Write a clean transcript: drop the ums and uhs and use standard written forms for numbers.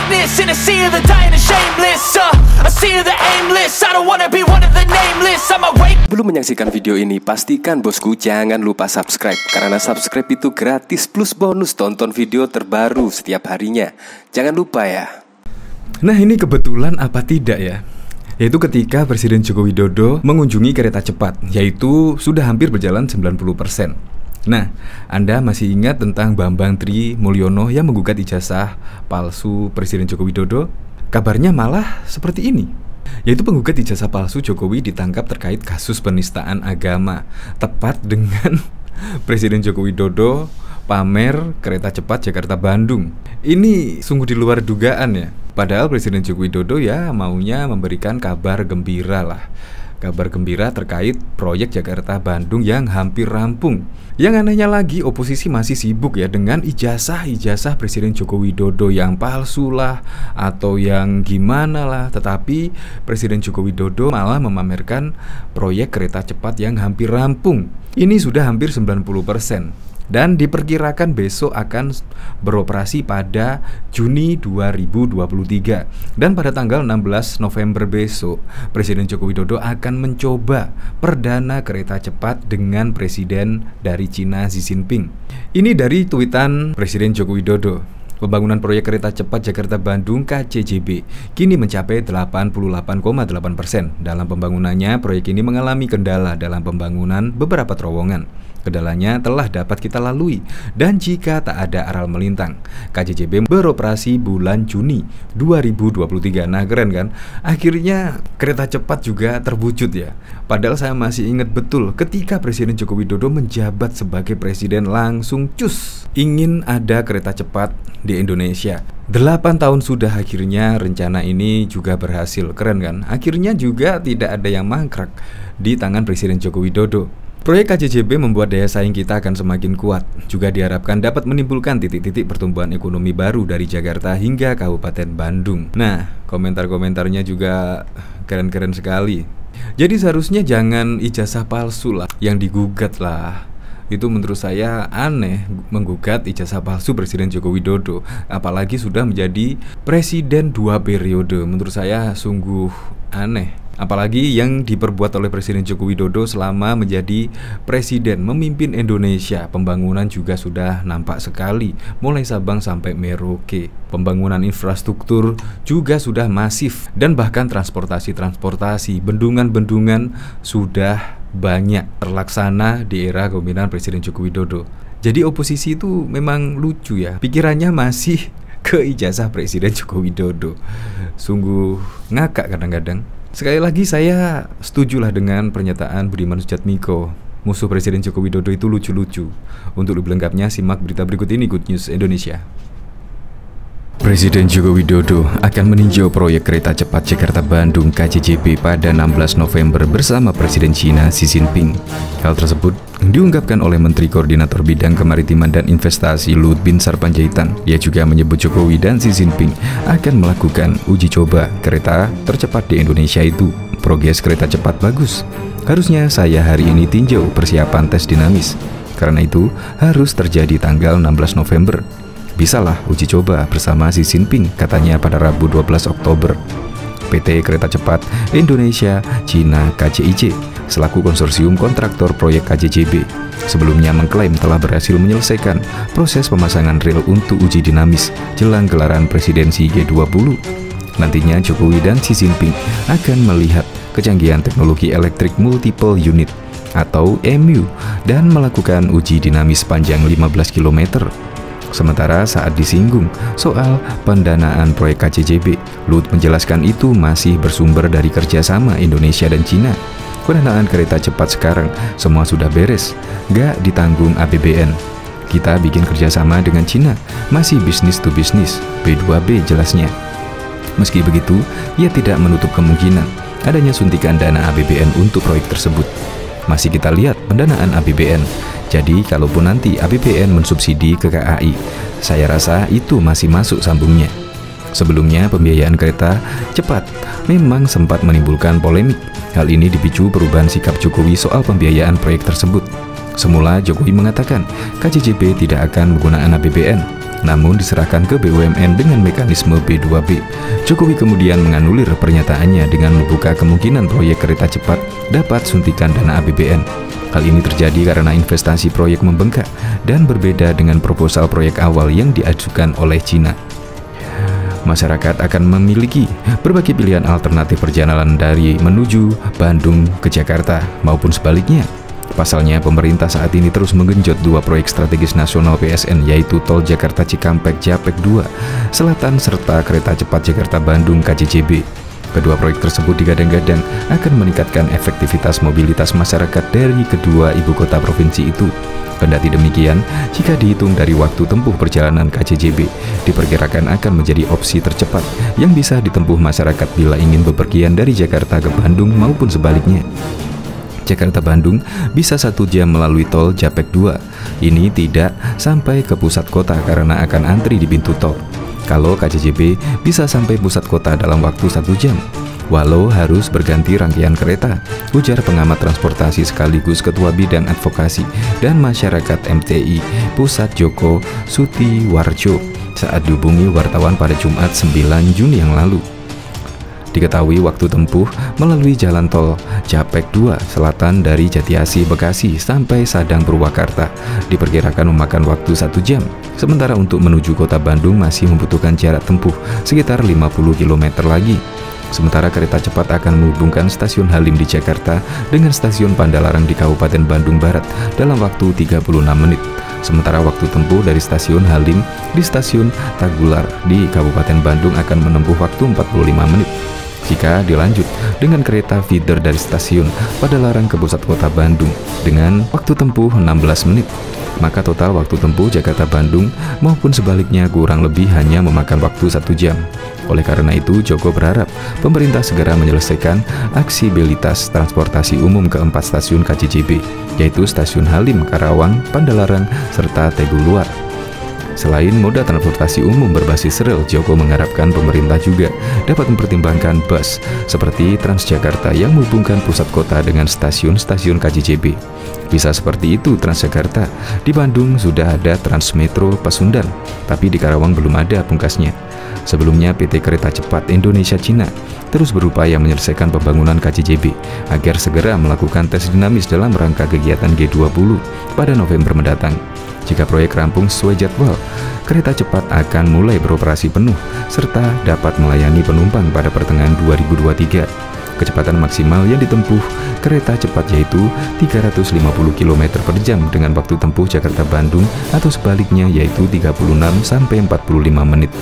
madness in a sea of the dying and shameless. A sea of the aimless. I don't wanna be one of the nameless. I'm awake. Belum menyaksikan video ini, pastikan bosku jangan lupa subscribe. Karena subscribe itu gratis plus bonus tonton video terbaru setiap harinya. Jangan lupa ya. Nah, ini kebetulan apa tidak ya? Yaitu ketika Presiden Joko Widodo mengunjungi kereta cepat, yaitu sudah hampir berjalan 90%. Nah, Anda masih ingat tentang Bambang Tri Mulyono yang menggugat ijazah palsu Presiden Joko Widodo? Kabarnya malah seperti ini, yaitu penggugat ijazah palsu Jokowi ditangkap terkait kasus penistaan agama, tepat dengan Presiden Joko Widodo pamer kereta cepat Jakarta-Bandung. Ini sungguh di luar dugaan ya. Padahal Presiden Joko Widodo ya maunya memberikan kabar gembira lah. Kabar gembira terkait proyek Jakarta-Bandung yang hampir rampung. Yang anehnya lagi, oposisi masih sibuk ya dengan ijazah-ijazah Presiden Joko Widodo yang palsu lah atau yang gimana lah. Tetapi Presiden Joko Widodo malah memamerkan proyek kereta cepat yang hampir rampung. Ini sudah hampir 90%. Dan diperkirakan besok akan beroperasi pada Juni 2023. Dan pada tanggal 16 November besok, Presiden Joko Widodo akan mencoba perdana kereta cepat dengan Presiden dari Cina Xi Jinping. Ini dari tweetan Presiden Joko Widodo. Pembangunan proyek kereta cepat Jakarta-Bandung KCJB kini mencapai 88,8%. Dalam pembangunannya, proyek ini mengalami kendala dalam pembangunan beberapa terowongan. Kendalanya telah dapat kita lalui, dan jika tak ada aral melintang, KCJB beroperasi bulan Juni 2023. Nah, keren kan? Akhirnya kereta cepat juga terwujud ya. Padahal saya masih ingat betul ketika Presiden Joko Widodo menjabat sebagai presiden langsung cus ingin ada kereta cepat di Indonesia. 8 tahun sudah, akhirnya rencana ini juga berhasil. Keren kan? Akhirnya juga tidak ada yang mangkrak di tangan Presiden Joko Widodo. Proyek KCJB membuat daya saing kita akan semakin kuat. Juga diharapkan dapat menimbulkan titik-titik pertumbuhan ekonomi baru dari Jakarta hingga Kabupaten Bandung. Nah, komentar-komentarnya juga keren-keren sekali. Jadi seharusnya jangan ijazah palsu lah yang digugat lah. Itu menurut saya aneh, menggugat ijazah palsu Presiden Joko Widodo, apalagi sudah menjadi presiden 2 periode. Menurut saya sungguh aneh. Apalagi yang diperbuat oleh Presiden Joko Widodo selama menjadi presiden memimpin Indonesia. Pembangunan juga sudah nampak sekali, mulai Sabang sampai Merauke. Pembangunan infrastruktur juga sudah masif, dan bahkan transportasi, bendungan-bendungan sudah banyak terlaksana di era kepemimpinan Presiden Joko Widodo. Jadi oposisi itu memang lucu ya, pikirannya masih ke ijazah Presiden Joko Widodo. Sungguh ngakak kadang-kadang. Sekali lagi saya setujulah dengan pernyataan Budiman Sujatmiko, musuh Presiden Joko Widodo itu lucu-lucu. Untuk lebih lengkapnya simak berita berikut ini, Good News Indonesia. Presiden Joko Widodo akan meninjau proyek kereta cepat Jakarta-Bandung KCJB pada 16 November bersama Presiden Cina Xi Jinping. Hal tersebut diungkapkan oleh Menteri Koordinator Bidang Kemaritiman dan Investasi Luhut Binsar Panjaitan. Ia juga menyebut Jokowi dan Xi Jinping akan melakukan uji coba kereta tercepat di Indonesia itu. Progres kereta cepat bagus. Harusnya saya hari ini tinjau persiapan tes dinamis. Karena itu harus terjadi tanggal 16 November. Bisalah uji coba bersama Xi Jinping, katanya pada Rabu 12 Oktober. PT Kereta Cepat Indonesia Cina KCIC selaku konsorsium kontraktor proyek KCJB sebelumnya mengklaim telah berhasil menyelesaikan proses pemasangan rel untuk uji dinamis jelang gelaran presidensi G20. Nantinya Jokowi dan Xi Jinping akan melihat kecanggihan teknologi elektrik multiple unit atau EMU dan melakukan uji dinamis panjang 15 km. Sementara saat disinggung soal pendanaan proyek KCJB, Luhut menjelaskan itu masih bersumber dari kerjasama Indonesia dan Cina. Pendanaan kereta cepat sekarang semua sudah beres, gak ditanggung APBN. Kita bikin kerjasama dengan Cina, masih bisnis to bisnis, B2B jelasnya. Meski begitu, ia tidak menutup kemungkinan adanya suntikan dana APBN untuk proyek tersebut. Masih kita lihat pendanaan APBN. Jadi kalaupun nanti APBN mensubsidi ke KAI, saya rasa itu masih masuk sambungnya. Sebelumnya pembiayaan kereta cepat memang sempat menimbulkan polemik. Hal ini dipicu perubahan sikap Jokowi soal pembiayaan proyek tersebut. Semula Jokowi mengatakan KCJB tidak akan menggunakan APBN. namun diserahkan ke BUMN dengan mekanisme B2B. Jokowi kemudian menganulir pernyataannya dengan membuka kemungkinan proyek kereta cepat dapat suntikan dana APBN. Hal ini terjadi karena investasi proyek membengkak dan berbeda dengan proposal proyek awal yang diajukan oleh Cina. Masyarakat akan memiliki berbagai pilihan alternatif perjalanan dari menuju Bandung ke Jakarta maupun sebaliknya. Pasalnya, pemerintah saat ini terus menggenjot dua proyek strategis nasional PSN, yaitu Tol Jakarta Cikampek Japek 2 Selatan serta Kereta Cepat Jakarta Bandung KCJB. Kedua proyek tersebut digadang-gadang akan meningkatkan efektivitas mobilitas masyarakat dari kedua ibu kota provinsi itu. Kendati demikian, jika dihitung dari waktu tempuh perjalanan KCJB, diperkirakan akan menjadi opsi tercepat yang bisa ditempuh masyarakat bila ingin bepergian dari Jakarta ke Bandung maupun sebaliknya. Jakarta-Bandung bisa 1 jam melalui tol Japek 2. Ini tidak sampai ke pusat kota karena akan antri di pintu tol. Kalau KCJB bisa sampai pusat kota dalam waktu 1 jam, walau harus berganti rangkaian kereta, ujar pengamat transportasi sekaligus Ketua Bidang Advokasi dan Masyarakat MTI Pusat Joko Sutiwarjo saat dihubungi wartawan pada Jumat 9 Juni yang lalu. Diketahui waktu tempuh melalui jalan tol Japek 2 Selatan dari Jatiasi, Bekasi sampai Sadang, Purwakarta diperkirakan memakan waktu 1 jam. Sementara untuk menuju kota Bandung masih membutuhkan jarak tempuh sekitar 50 km lagi. Sementara kereta cepat akan menghubungkan stasiun Halim di Jakarta dengan stasiun Pandalarang di Kabupaten Bandung Barat dalam waktu 36 menit. Sementara waktu tempuh dari stasiun Halim di stasiun Tagular di Kabupaten Bandung akan menempuh waktu 45 menit. Jika dilanjut dengan kereta feeder dari stasiun Padalarang ke pusat kota Bandung dengan waktu tempuh 16 menit, maka total waktu tempuh Jakarta-Bandung maupun sebaliknya kurang lebih hanya memakan waktu 1 jam. Oleh karena itu, Joko berharap pemerintah segera menyelesaikan aksibilitas transportasi umum ke 4 stasiun KCJB, yaitu Stasiun Halim, Karawang, Pandalarang, serta Teguh-Luar. Selain moda transportasi umum berbasis rel, Joko mengharapkan pemerintah juga dapat mempertimbangkan bus seperti Transjakarta yang menghubungkan pusat kota dengan stasiun-stasiun KCJB. Bisa seperti itu Transjakarta. Di Bandung sudah ada Transmetro Pasundan, tapi di Karawang belum ada pungkasnya. Sebelumnya PT Kereta Cepat Indonesia Cina terus berupaya menyelesaikan pembangunan KCJB agar segera melakukan tes dinamis dalam rangka kegiatan G20 pada November mendatang. Jika proyek rampung sesuai jadwal, kereta cepat akan mulai beroperasi penuh serta dapat melayani penumpang pada pertengahan 2023. Kecepatan maksimal yang ditempuh kereta cepat yaitu 350 km per jam dengan waktu tempuh Jakarta-Bandung atau sebaliknya yaitu 36 sampai 45 menit.